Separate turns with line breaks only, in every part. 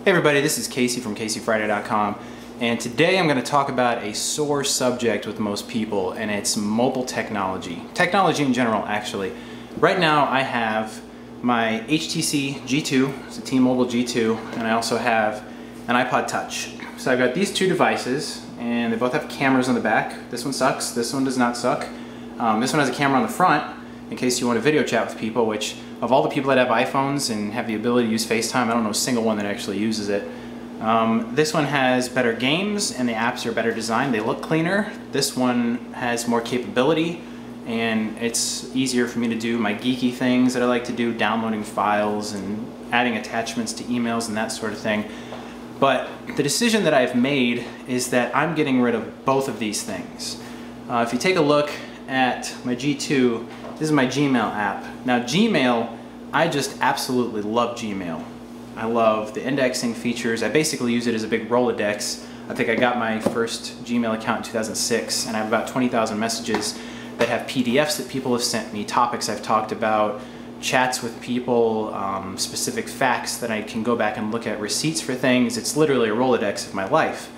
Hey everybody, this is Casey from CaseyFriday.com, and today I'm going to talk about a sore subject with most people, and it's mobile technology. Technology in general, actually. Right now I have my HTC G2, it's a T-Mobile G2, and I also have an iPod Touch. So I've got these two devices, and they both have cameras on the back. This one sucks, this one does not suck. This one has a camera on the front, in case you want to video chat with people, which of all the people that have iPhones and have the ability to use FaceTime, I don't know a single one that actually uses it. This one has better games and the apps are better designed. They look cleaner. This one has more capability and it's easier for me to do my geeky things that I like to do, downloading files and adding attachments to emails and that sort of thing. But the decision that I've made is that I'm getting rid of both of these things. If you take a look at my G2, this is my Gmail app. Now Gmail, I just absolutely love Gmail. I love the indexing features. I basically use it as a big Rolodex. I think I got my first Gmail account in 2006 and I have about 20,000 messages that have PDFs that people have sent me, topics I've talked about, chats with people, specific facts that I can go back and look at, receipts for things. It's literally a Rolodex of my life.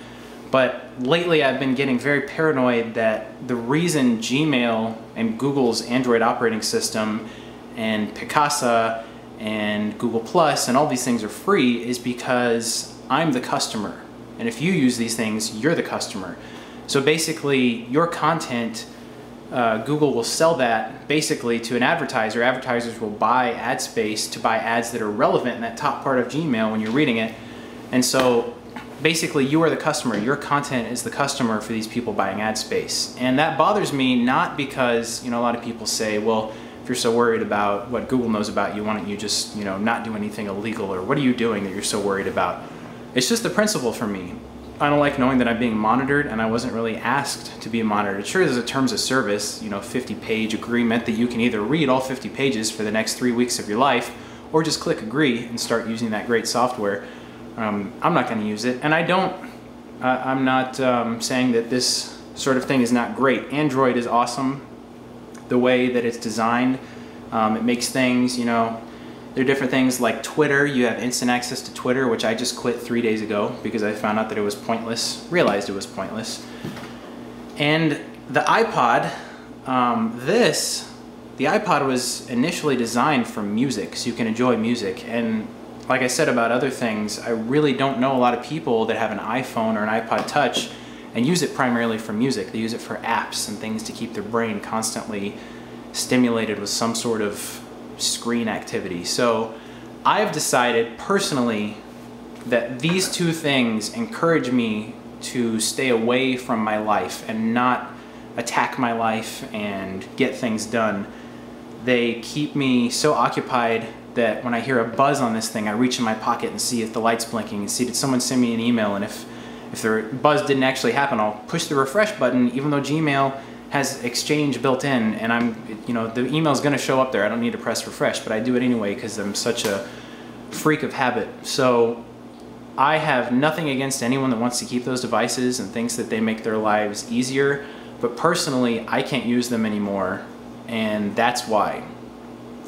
But lately I've been getting very paranoid that the reason Gmail and Google's Android operating system and Picasa and Google Plus and all these things are free is because I'm the customer. And if you use these things, you're the customer. So basically your content, Google will sell that basically to an advertiser. Advertisers will buy ad space to buy ads that are relevant in that top part of Gmail when you're reading it. And so basically you are the customer. Your content is the customer for these people buying ad space. And that bothers me not because, a lot of people say, well, if you're so worried about what Google knows about you, why don't you just, not do anything illegal, or what are you doing that you're so worried about? It's just the principle for me. I don't like knowing that I'm being monitored, and I wasn't really asked to be monitored. Sure, there's a terms of service, 50-page agreement that you can either read all 50 pages for the next 3 weeks of your life, or just click agree and start using that great software. I'm not going to use it, and I'm not saying that this sort of thing is not great. Android is awesome the way that it's designed. It makes things, there are different things like Twitter. You have instant access to Twitter, which I just quit 3 days ago because I found out that it was pointless, realized it was pointless. And the iPod, the iPod was initially designed for music, so you can enjoy music. And like I said about other things, I really don't know a lot of people that have an iPhone or an iPod Touch and use it primarily for music. They use it for apps and things to keep their brain constantly stimulated with some sort of screen activity. So I've decided personally that these two things encourage me to stay away from my life and not attack my life and get things done. They keep me so occupied that when I hear a buzz on this thing, I reach in my pocket and see if the light's blinking and see did someone send me an email, and if the buzz didn't actually happen, I'll push the refresh button even though Gmail has Exchange built in, and the email's gonna show up there. I don't need to press refresh, but I do it anyway because I'm such a freak of habit. So I have nothing against anyone that wants to keep those devices and thinks that they make their lives easier, but personally I can't use them anymore, and that's why.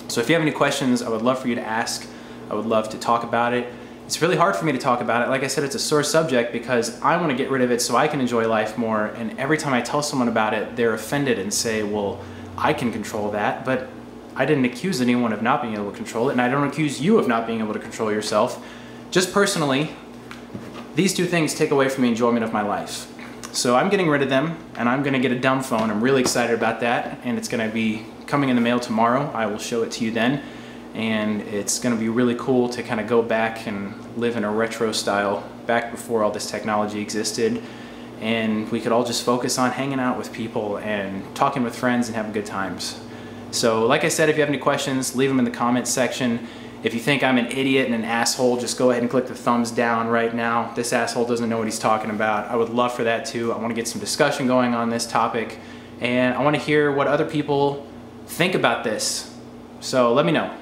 So if you have any questions, I would love for you to ask. I would love to talk about it. It's really hard for me to talk about it. Like I said, it's a sore subject because I want to get rid of it so I can enjoy life more, and every time I tell someone about it, they're offended and say, well, I can control that, but I didn't accuse anyone of not being able to control it, and I don't accuse you of not being able to control yourself. Just personally, these two things take away from the enjoyment of my life. So I'm getting rid of them, and I'm going to get a dumb phone. I'm really excited about that, and it's going to be coming in the mail tomorrow. I will show it to you then, and it's going to be really cool to kind of go back and live in a retro style back before all this technology existed, and we could all just focus on hanging out with people and talking with friends and having good times. So like I said, if you have any questions, leave them in the comments section. If you think I'm an idiot and an asshole, just go ahead and click the thumbs down right now. This asshole doesn't know what he's talking about. I would love for that too. I want to get some discussion going on this topic, and I want to hear what other people think about this. So let me know.